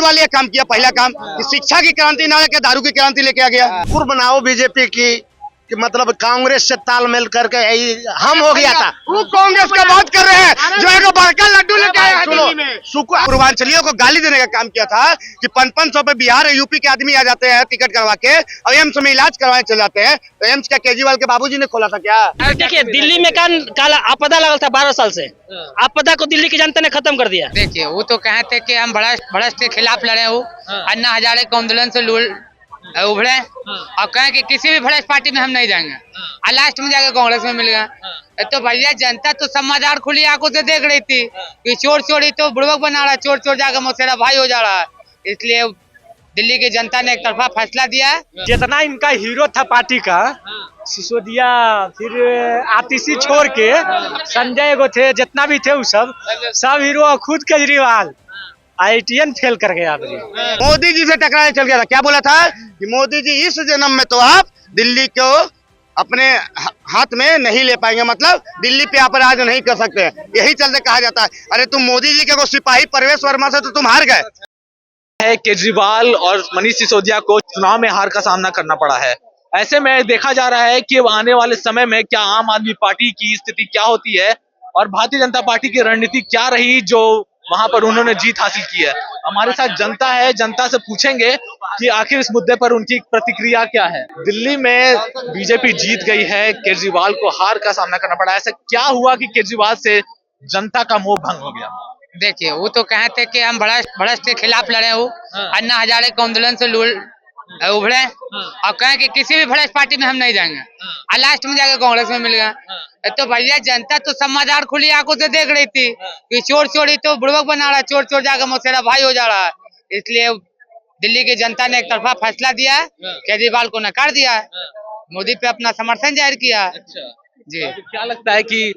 केजरीवाल ये काम किया, पहला काम कि शिक्षा की क्रांति ना लेके दारू की क्रांति लेके आ गया। पूर्व बनाओ बीजेपी की कि मतलब कांग्रेस से तालमेल करके यही हम हो गया था। वो कांग्रेस का बात कर रहे हैं जो है बड़का लड्डू लेके आया है दिल्ली में। पूर्वांचलियों को गाली देने का काम किया था कि 500 पे बिहार और यूपी के आदमी आ जाते हैं टिकट करवा के और एम्स में इलाज करवाने चले जाते हैं। तो एम्स क्या केजरीवाल के बाबूजी ने खोला था क्या? देखिए दिल्ली में काला आपदा लगल था 12 साल से, आपदा को दिल्ली की जनता ने खत्म कर दिया। देखिए वो तो कहे थे कि हम भ्रष्ट के खिलाफ लड़े हो, अन्ना हजारे को आंदोलन से उभरे और कहें कि किसी भी भ्रष्ट पार्टी में हम नहीं जाएंगे और लास्ट में जाकर कांग्रेस में मिल गए। तो भैया जनता तो समाचार खुली आंखों से देख रही थी कि चोर चोरी तो बुड़बक बना रहा है, चोर चोर जाकर मौसेरा भाई हो जा रहा है। इसलिए दिल्ली की जनता ने एक तरफा फैसला दिया है। जितना इनका हीरो था पार्टी का, सिसोदिया फिर आतिशी छोड़ के संजय को थे, जितना भी थे वो सब हीरो, खुद केजरीवाल IITN फेल कर गया। मोदी जी से टकराने चल गया था। क्या बोला था कि मोदी जी इस जन्म में तो आप दिल्ली को अपने हाथ में नहीं ले पाएंगे, मतलब दिल्ली पे आप राज नहीं कर सकते। यही चलते कहा जाता है अरे तुम मोदी जी के सिपाही परवेश वर्मा से तो तुम हार गए। है केजरीवाल और मनीष सिसोदिया को चुनाव में हार का सामना करना पड़ा है। ऐसे में देखा जा रहा है कि आने वाले समय में क्या आम आदमी पार्टी की स्थिति क्या होती है और भारतीय जनता पार्टी की रणनीति क्या रही जो वहां पर उन्होंने जीत हासिल की है। हमारे साथ जनता है, जनता से पूछेंगे कि आखिर इस मुद्दे पर उनकी प्रतिक्रिया क्या है। दिल्ली में बीजेपी जीत गई है, केजरीवाल को हार का सामना करना पड़ा। ऐसा क्या हुआ कि केजरीवाल से जनता का मोह भंग हो गया? देखिए वो तो कहे थे कि हम भ्रष्ट के खिलाफ लड़े हो, अन्ना हजारे को आंदोलन से उभरे और कहें कि किसी भी भ्रष्ट पार्टी में हम नहीं जाएंगे और लास्ट में जाकर कांग्रेस में मिल गए। तो भैया जनता तो समाचार खुली आंखों से देख रही थी कि चोर चोरी तो बुड़बक बना रहा है, चोर चोर जाकर मौसेरा भाई हो जा रहा है। इसलिए दिल्ली की जनता ने एक तरफा फैसला दिया है, केजरीवाल को नकार दिया है, मोदी पे अपना समर्थन जाहिर किया है। जी तो क्या लगता है कि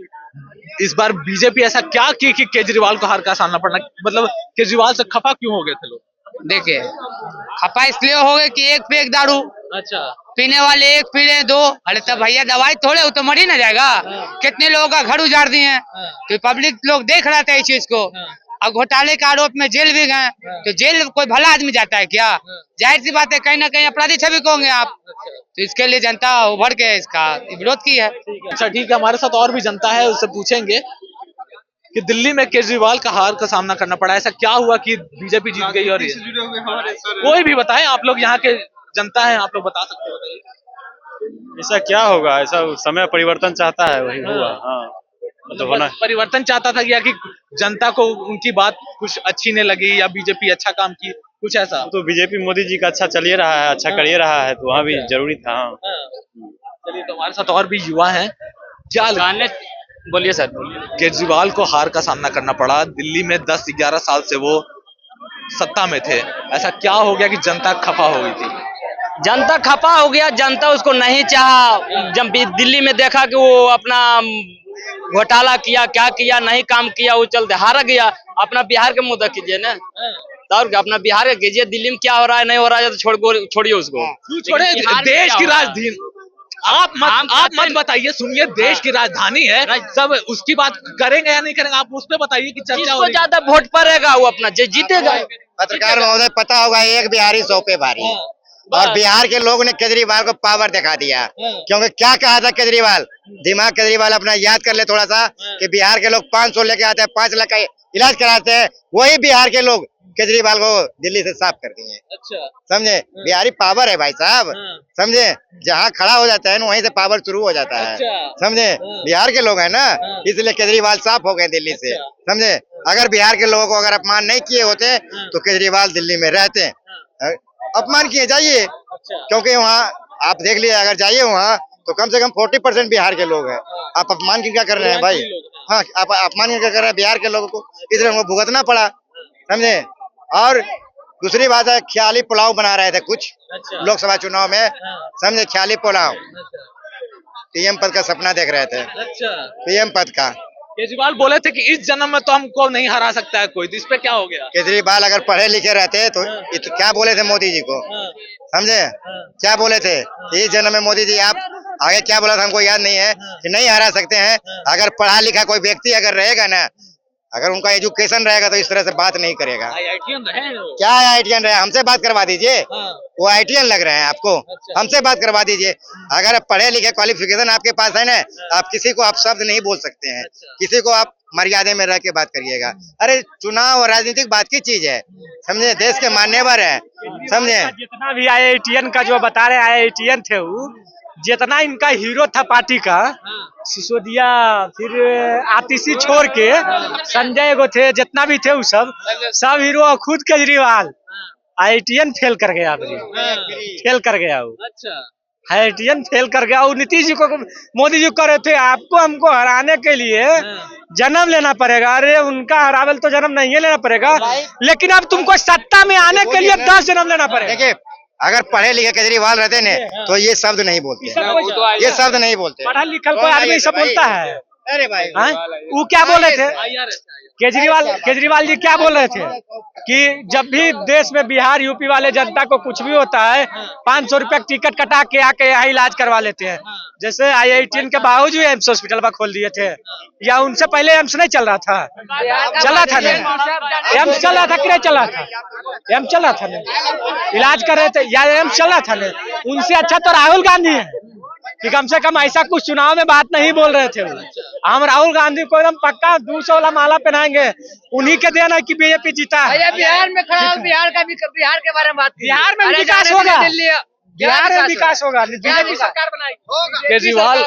इस बार बीजेपी ऐसा क्या की कि केजरीवाल को हार का सामना पड़ना, मतलब केजरीवाल से खफा क्यों हो गए थे लोग? देखिए खपा इसलिए हो गए कि एक पे एक दारू, अच्छा, पीने वाले एक पी रहे दो। अरे तब भैया दवाई थोड़े, वो तो मर ही ना जाएगा। कितने लोगों का घर उजाड़ दिए हैं, तो पब्लिक लोग देख रहा था इस चीज को। और घोटाले के आरोप में जेल भी गए, तो जेल कोई भला आदमी जाता है क्या? जाहिर सी बात है कहीं ना कहीं अपराधी छवि को होंगे आप। तो इसके लिए जनता उभर के इसका विरोध की है। अच्छा ठीक है, हमारे साथ और भी जनता है, उससे पूछेंगे कि दिल्ली में केजरीवाल का हार का सामना करना पड़ा। ऐसा क्या हुआ कि बीजेपी जीत गई? और कोई भी बताएं, आप लोग यहाँ के जनता है, आप लोग बता सकते हो। बताइए ऐसा क्या होगा, ऐसा समय परिवर्तन चाहता है, वही हुआ। हाँ तो होना परिवर्तन चाहता था कि जनता को उनकी बात कुछ अच्छी नहीं लगी या बीजेपी अच्छा काम की, कुछ ऐसा? तो बीजेपी मोदी जी का अच्छा चलिए रहा है, अच्छा करिए रहा है, तो वहाँ भी जरूरी था। चलिए तो हमारे साथ और भी युवा हैं, क्या बोलिए सर। केजरीवाल को हार का सामना करना पड़ा। दिल्ली में 10-11 साल से वो सत्ता में थे, ऐसा क्या हो गया कि जनता खफा हो गई थी? जनता खपा हो गया, जनता उसको नहीं चाहा। जब दिल्ली में देखा कि वो अपना घोटाला किया, क्या किया, नहीं काम किया, वो चलते हार गया। अपना बिहार का मुद्दा कीजिए ना, और अपना बिहार का कीजिए। दिल्ली में क्या हो रहा है नहीं हो रहा है तो छोड़िए उसको। छोड़े, देश की राजधानी आप मत बताइए, सुनिए, देश की राजधानी है, सब उसकी बात करेंगे या नहीं करेंगे, आप उस पर बताइए कि चर्चा हो रही है। ज्यादा वोट पड़ेगा वो अपना जीतेगा। पत्रकार महोदय पता होगा, एक बिहारी 100 पे भारी। और बिहार के लोगों ने केजरीवाल को पावर दिखा दिया, क्योंकि क्या कहा था केजरीवाल, दिमाग केजरीवाल अपना याद कर ले थोड़ा सा, कि बिहार के लोग 500 लेके आते हैं, 5 लाख का इलाज कराते हैं। वही बिहार के लोग केजरीवाल को दिल्ली से साफ कर दिए। अच्छा, समझे? बिहारी पावर है भाई साहब, समझे? जहाँ खड़ा हो जाता है ना वहीं से पावर शुरू हो जाता है। समझे? बिहार के लोग हैं ना, इसलिए केजरीवाल साफ हो गए दिल्ली से। समझे? अगर बिहार के लोगों को अगर अपमान नहीं किए होते तो केजरीवाल दिल्ली में रहते। अपमान किए जाइए, क्योंकि वहाँ आप देख लीजिए, अगर जाइए वहाँ तो कम से कम 40% बिहार के लोग हैं। आप अपमान क्या कर रहे हैं भाई? हाँ, आप अपमान क्या कर रहे हैं बिहार के लोगों को, इसलिए उनको भुगतना पड़ा। समझे? और दूसरी बात है, ख्याली पुलाव बना रहे थे कुछ लोकसभा चुनाव में। समझे? ख्याली पुलाव, पीएम पद का सपना देख रहे थे, पीएम पद का। केजरीवाल बोले थे कि इस जन्म में तो हमको नहीं हरा सकता है कोई, तो इस पे क्या हो गया? केजरीवाल अगर पढ़े लिखे रहते तो क्या बोले थे मोदी जी को? समझे? क्या बोले थे? इस जन्म में मोदी जी आप आगे क्या बोला था हमको याद नहीं है, कि नहीं हरा सकते हैं। अगर पढ़ा लिखा कोई व्यक्ति अगर रहेगा ना, अगर उनका एजुकेशन रहेगा तो इस तरह से बात नहीं करेगा। IITian रहे हैं वो। क्या IITian रहे, हमसे बात करवा दीजिए। वो IITian लग रहे हैं आपको, हमसे बात करवा दीजिए। अगर पढ़े लिखे क्वालिफिकेशन आपके पास है ना, आप किसी को आप शब्द नहीं बोल सकते हैं, किसी को आप मर्यादा में रह के बात करिएगा। अरे चुनाव और राजनीतिक बात की चीज है, समझे, देश के मान्यवर है, समझे। जितना भी IITian का जो बता रहे IITian थे वो, जितना इनका हीरो था पार्टी का, सिसोदिया, फिर आतिशी छोड़ के संजय को थे, जितना भी थे वो सब हीरो। खुद केजरीवाल IITian फेल कर गया, फेल कर गया वो। IITian फेल कर गया। और नीतीश जी को, मोदी जी कह रहे थे आपको हमको हराने के लिए जन्म लेना पड़ेगा। अरे उनका हरावल तो जन्म नहीं लेना पड़ेगा, लेकिन अब तुमको सत्ता में आने के लिए 10 जन्म लेना पड़ेगा। देखिए, अगर पढ़े लिखे केजरीवाल रहते ने तो ये शब्द नहीं बोलते, ये शब्द नहीं बोलते। पढ़ा लिखा कोई आदमी सब बोलता है। अरे भाई, वो क्या बोल रहे थे केजरीवाल जी, क्या बोल रहे थे कि जब भी देश में बिहार यूपी वाले जनता को कुछ भी होता है 500 रुपए टिकट कटा के आके यहाँ इलाज करवा लेते हैं। जैसे IITian के बावजूद एम्स हॉस्पिटल में खोल दिए थे, या उनसे पहले एम्स नहीं चल रहा था? चला था नहीं? एम्स चल रहा था कि नहीं चल रहा था? एम्स चल रहा था नहीं? इलाज कर रहे थे या एम्स चल रहा था नहीं? उनसे अच्छा तो राहुल गांधी है कि कम से कम ऐसा कुछ चुनाव में बात नहीं बोल रहे थे। हम राहुल गांधी को एकदम पक्का 200 वाला माला पहनाएंगे, उन्हीं के देना कि बीजेपी जीता है। बिहार में खड़ा, बिहार के बारे में बात, बिहार में विकास होगा, बिहार में विकास होगा, बीजेपी सरकार केजरीवाल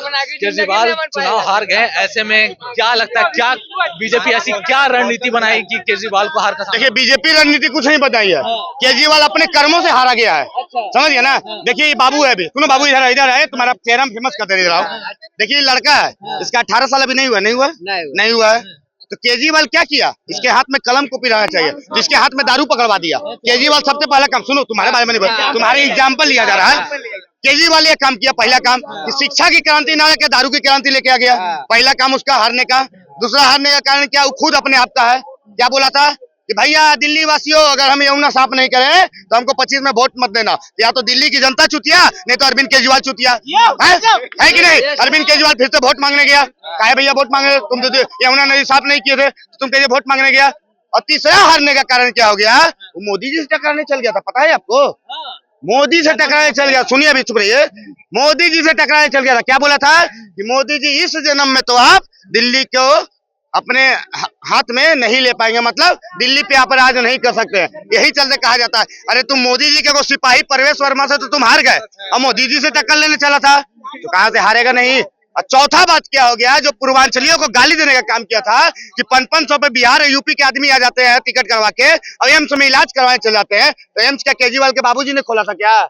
चुनाव हार गए, ऐसे में क्या लगता है, क्या बीजेपी ऐसी क्या रणनीति बनाई कि केजरीवाल को हार का? देखिए, बीजेपी रणनीति कुछ नहीं बताई है, केजरीवाल अपने कर्मों से हारा गया है, समझ गया ना। देखिए ये बाबू है, अभी सुनो, बाबू इधर है, तुम्हारा चेहरा फेमस करते रहो। देखिए लड़का है, इसका 18 साल अभी नहीं हुआ है। तो केजरीवाल क्या किया? इसके हाथ में कलम कॉपी रहना चाहिए, इसके हाथ में दारू पकड़वा दिया। केजरीवाल सबसे पहला काम, सुनो तुम्हारे बारे में नहीं, तुम्हारे एग्जाम्पल लिया जा रहा है। केजरीवाल ये काम किया, पहला काम कि शिक्षा की क्रांति ना लेकर दारू की क्रांति लेके आ गया। पहला काम उसका हारने का। दूसरा हारने का कारण क्या? वो खुद अपने आप का है। क्या बोला था कि भैया दिल्ली वासियों, अगर हम यमुना साफ नहीं करें तो हमको 25 में वोट मत देना। या तो दिल्ली की जनता चुतिया, नहीं तो अरविंद केजरीवाल चुतिया है कि नहीं? अरविंद केजरीवाल फिर से वोट मांगने गया। काहे भैया वोट मांगे? तुम तो यमुना नदी साफ नहीं किए थे, तो तुम कैसे वोट मांगने गया? और तीसरा हारने का कारण क्या हो गया? वो मोदी जी से टकराने चल गया था, पता है आपको? मोदी से टकराने चल गया। सुनिए, अभी चुप रहिए। मोदी जी से टकराने चल गया था। क्या बोला था कि मोदी जी इस जन्म में तो आप दिल्ली को अपने हाथ में नहीं ले पाएंगे, मतलब दिल्ली पे आप राज नहीं कर सकते हैं। यही चलते कहा जाता है, अरे तुम मोदी जी के को सिपाही परवेश वर्मा से तो तुम हार गए, और मोदी जी से टक्कर लेने चला था, तो कहां से हारेगा? नहीं। और चौथा बात क्या हो गया, जो पूर्वांचलियों को गाली देने का काम किया था कि 500 पे बिहार और यूपी के आदमी आ जाते हैं टिकट करवा के और एम्स में इलाज करवाने चले जाते हैं। तो एम्स क्या केजरीवाल के बाबूजी ने खोला था? क्या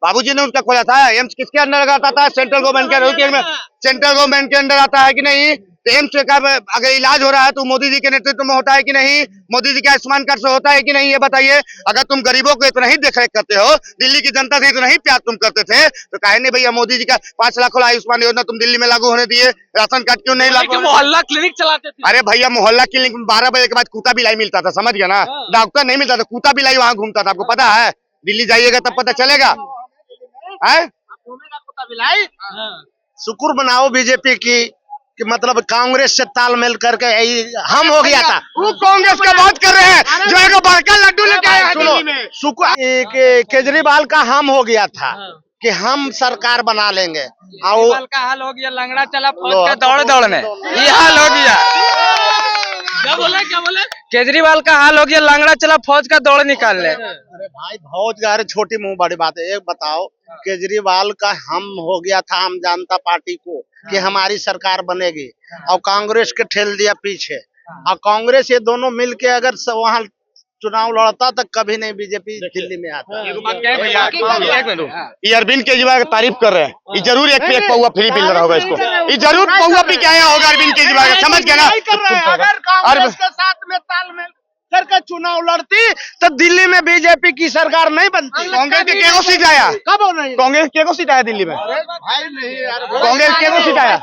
बाबूजी ने उसका खोला था? एम्स किसके अंदर आता था? सेंट्रल गवर्नमेंट के अंदर आता है कि नहीं? तो एम्स का अगर इलाज हो रहा है तो मोदी जी के नेतृत्व में होता है कि नहीं? मोदी जी के आयुष्मान कार्ड से होता है कि नहीं? ये बताइए। अगर तुम गरीबों को इतना ही देखरेख करते हो, दिल्ली की जनता से इतना ही प्यार तुम करते थे, तो काहे नहीं भैया मोदी जी का 5 लाख वाला आयुष्मान योजना तुम दिल्ली में लागू होने दिए? राशन कार्ड क्यों नहीं लागू? मोहल्ला क्लिनिक चलाते थे। अरे भैया मोहल्ला क्लिनिक में 12 बजे के बाद कुत्ता बिलाई मिलता था, समझ गया ना? डॉक्टर नहीं मिलता था, कुत्ता बिलाई वहाँ घूमता था। आपको पता है? दिल्ली जाइएगा तब पता चलेगा। शुक्र मनाओ बीजेपी की कि मतलब कांग्रेस से तालमेल करके हम हो गया था। वो कांग्रेस का बात कर रहे हैं जो एक बड़का लड्डू लेके आया है दिल्ली में। केजरीवाल का हम हो गया था कि हम सरकार बना लेंगे। और का हाल हो गया, लंगड़ा चला फौज का दौड़ने, ये हाल हो गया। क्या बोले? केजरीवाल का हाल हो गया, लंगड़ा चला फौज का दौड़ निकालने। अरे भाई फौज का, अरे छोटी मुंह बड़ी बात है। एक बताओ, केजरीवाल का हम हो गया था हम जनता पार्टी को कि हमारी सरकार बनेगी, और कांग्रेस के ठेल दिया पीछे। और कांग्रेस ये दोनों मिलके अगर वहाँ चुनाव लड़ता तो कभी नहीं बीजेपी दिल्ली में आता। ये अरविंद केजरीवाल की तारीफ कर रहे हैं, ये जरूर एक पे एक पौवा फ्री मिल रहा होगा इसको, ये जरूर पौवा पी के आया होगा अरविंद केजरीवाल, समझ गया ना? अगर कांग्रेस के साथ में तालमेल करके चुनाव लड़ती तो दिल्ली में बीजेपी की सरकार नहीं बनती। कांग्रेस के को सीट आया? कब हो नहीं? कांग्रेस के को सीट आया दिल्ली में? भाई नहीं यार, कांग्रेस के को सीट आया?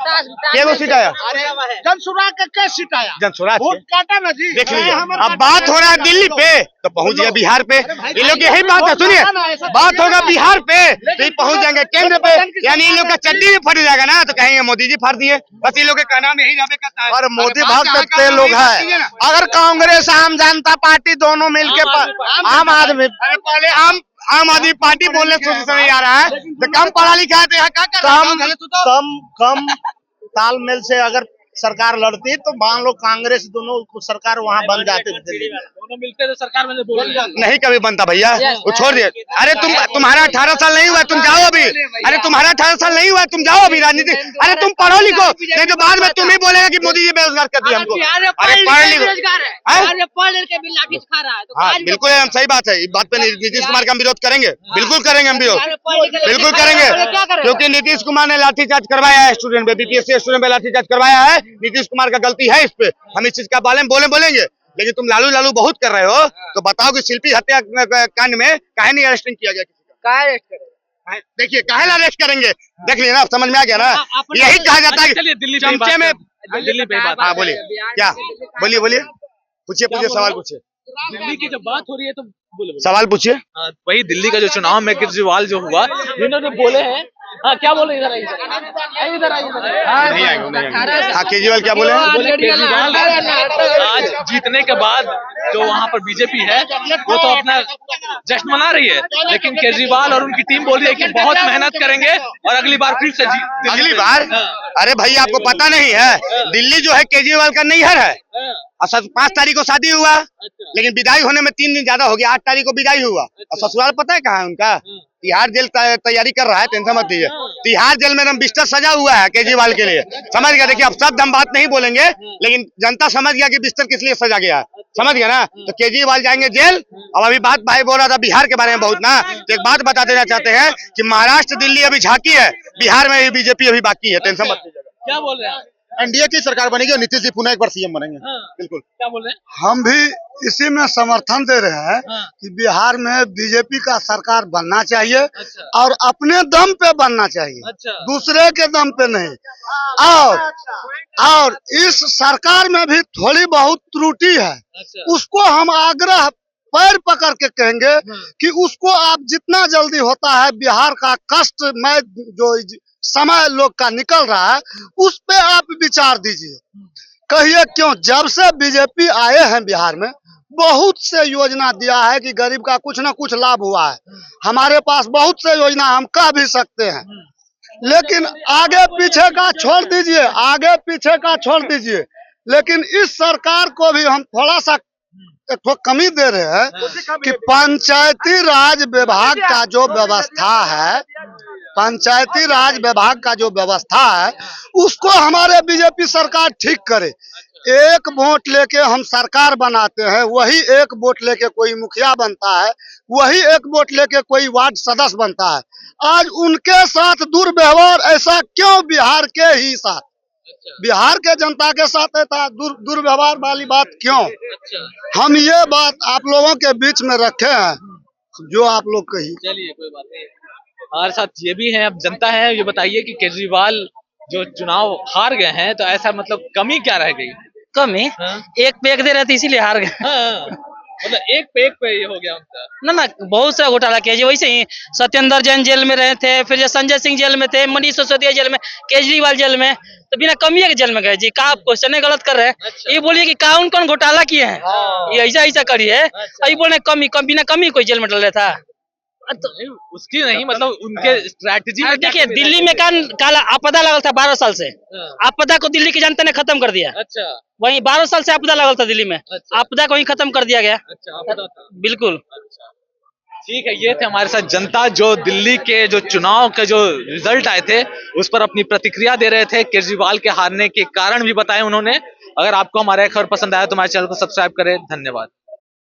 के को सीट आया? अरे जनसुराग का क्या सीट आया? जनसुराज वोट काटा ना जी। देख लीजिए। अब बात हो रहा है दिल्ली पे तो पहुंच गया बिहार पे। ये लोग यही बात है, सुनिए, बात होगा बिहार पे तो ये पहुंच जाएंगे केंद्र पे, यानी इन लोग का चड्डी भी फट जाएगा ना तो कहेंगे मोदी जी फाड़ दिए। बस इन लोग का नाम यही रहे करता है। और मोदी भक्त ते लोग है। अगर कांग्रेस आम जनता पार्टी दोनों मिलके आम आदमी, अरे पहले आम आदमी पार्टी बोलने से नहीं आ रहा है तो कम पढ़ा लिखा है तो यहाँ क्या कर रहा है? कम तालमेल से अगर सरकार लड़ती तो मान लो कांग्रेस दोनों सरकार वहाँ बन जाती दिल्ली में। दोनों मिलते तो सरकार में बोल नहीं कभी बनता भैया, वो छोड़ दिए। अरे तुम्हारा 18 साल नहीं हुआ, तुम जाओ अभी। अरे तुम्हारा 18 साल नहीं हुआ, तुम जाओ अभी राजनीति। अरे तुम पढ़ो लिखो, नहीं तो बाद में तुम ही बोलेगा कि मोदी जी बेरोजगार कर दिया हमको। अरे पढ़ लिखो। हाँ बिल्कुल, हम सही बात है। इस बात पे नीतीश कुमार का हम विरोध करेंगे, बिल्कुल करेंगे हम विरोध, बिल्कुल करेंगे। क्योंकि नीतीश कुमार ने लाठीचार्ज करवाया है स्टूडेंट पे, बीपीएससी स्टूडेंट पे लाठीचार्ज करवाया है। नीतीश कुमार का गलती है इस पे, हम इस चीज का बारे में बोलेंगे। लेकिन तुम लालू लालू बहुत कर रहे हो, तो बताओ कि शिल्पी हत्या कांड में काहे नहीं अरेस्टिंग किया गया किसी का? देखिए काहे ना अरेस्ट करेंगे, देख लिया ना, समझ में आ गया ना। यही कहा जाता है दिल्ली चमचे में। दिल्ली पे बात। हाँ बोलिए, क्या बोलिए, पूछिए सवाल पूछिए, दिल्ली की जब बात हो रही है तो बोलो। सवाल पूछिए। वही दिल्ली का जो चुनाव में केजरीवाल जो हुआ, इन्होंने बोले हैं। हाँ क्या बोले? इधर आइए, इधर आइए। नहीं आएगा। हाँ केजरीवाल क्या बोले? केजरीवाल आज जीतने के बाद जो वहाँ पर बीजेपी है वो तो अपना जश्न मना रही है, लेकिन केजरीवाल और उनकी टीम बोल रही है कि बहुत मेहनत करेंगे और अगली बार फिर से अगली बार। अरे भाई आपको पता नहीं है, दिल्ली जो है केजरीवाल का नैहर है। 5 तारीख को शादी हुआ, लेकिन विदाई होने में 3 दिन ज्यादा हो गया। 8 तारीख को विदाई हुआ। और ससुराल पता है कहाँ है उनका? तिहाड़ जेल तैयारी कर रहा है, टेंशन मत लीजिए। तिहाड़ जेल में बिस्तर सजा हुआ है केजरीवाल के लिए, समझ गया। देखिए अब शब्द हम बात नहीं बोलेंगे, लेकिन जनता समझ गया कि बिस्तर किस लिए सजा गया, समझ गया ना। तो केजरीवाल जाएंगे जेल। अब अभी बात भाई बोल रहा था बिहार के बारे में बहुत ना, तो एक बात बता देना चाहते हैं कि महाराष्ट्र दिल्ली अभी झांकी है, बिहार में भी बीजेपी अभी बाकी है, टेंशन मत लीजिएगा। क्या बोल रहे हैं? एनडीए की सरकार बनेगी और नीतीश जी पुनः एक बार सीएम बनेंगे। बिल्कुल। क्या बोल रहे हैं? हम भी इसी में समर्थन दे रहे हैं कि बिहार में बीजेपी का सरकार बनना चाहिए और अपने दम पे बनना चाहिए, दूसरे के दम पे नहीं। और इस सरकार में भी थोड़ी बहुत त्रुटि है, उसको हम आग्रह पैर पकड़ के कहेंगे कि उसको आप जितना जल्दी होता है बिहार का कष्ट में जो समय लोग का निकल रहा है उस पे आप विचार दीजिए। कहिए क्यों? जब से बीजेपी आए हैं बिहार में बहुत से योजना दिया है कि गरीब का कुछ ना कुछ लाभ हुआ है। हमारे पास बहुत से योजना हम कह भी सकते हैं, लेकिन आगे पीछे का छोड़ दीजिए, आगे पीछे का छोड़ दीजिए। लेकिन इस सरकार को भी हम थोड़ा सा एक कमी दे रहे हैं कि पंचायती राज विभाग का जो व्यवस्था है, पंचायती राज विभाग का जो व्यवस्था है उसको हमारे बीजेपी सरकार ठीक करे। एक वोट लेके हम सरकार बनाते हैं, वही एक वोट लेके कोई मुखिया बनता है, वही एक वोट लेके कोई वार्ड सदस्य बनता है। आज उनके साथ दुर्व्यवहार ऐसा क्यों? बिहार के ही साथ, बिहार के जनता के साथ ऐसा दुर्व्यवहार वाली बात क्यों? हम ये बात आप लोगों के बीच में रखे हैं, जो आप लोग कही। चलिए कोई बात नहीं। हमारे साथ ये भी है, अब जनता है, ये बताइए कि केजरीवाल जो चुनाव हार गए हैं तो ऐसा मतलब कमी क्या रह गई? कमी एक पे एक दे रहे थे इसीलिए हार गए। मतलब एक पे ये हो गया उनका। ना बहुत सा घोटाला किया जी। वैसे ही सत्येंद्र जैन जेल में रहे थे, फिर संजय सिंह जेल में थे, मनीष सिसोदिया जेल में, केजरीवाल जेल में, तो बिना कमी के जेल में गए जी। का आप क्वेश्चन गलत कर रहे हैं? ये बोलिए कि कौन कौन घोटाला किए हैं, ये ऐसा करिए। ये बोल रहे कमी, बिना कमी कोई जेल में डल रहा था। तो उसकी नहीं, मतलब उनके स्ट्रैटेजी में। देखिए दिल्ली में काला आपदा लगल था 12 साल से। आपदा को दिल्ली की जनता ने खत्म कर दिया। अच्छा। वहीं 12 साल से आपदा लगल था दिल्ली में। अच्छा। आपदा को ही खत्म कर दिया गया। अच्छा, आपदा था। बिल्कुल। अच्छा। ठीक है, ये थे हमारे साथ जनता जो दिल्ली के जो चुनाव के जो रिजल्ट आए थे उस पर अपनी प्रतिक्रिया दे रहे थे। केजरीवाल के हारने के कारण भी बताए उन्होंने। अगर आपको हमारा खबर पसंद आया तो हमारे चैनल को सब्सक्राइब करें। धन्यवाद।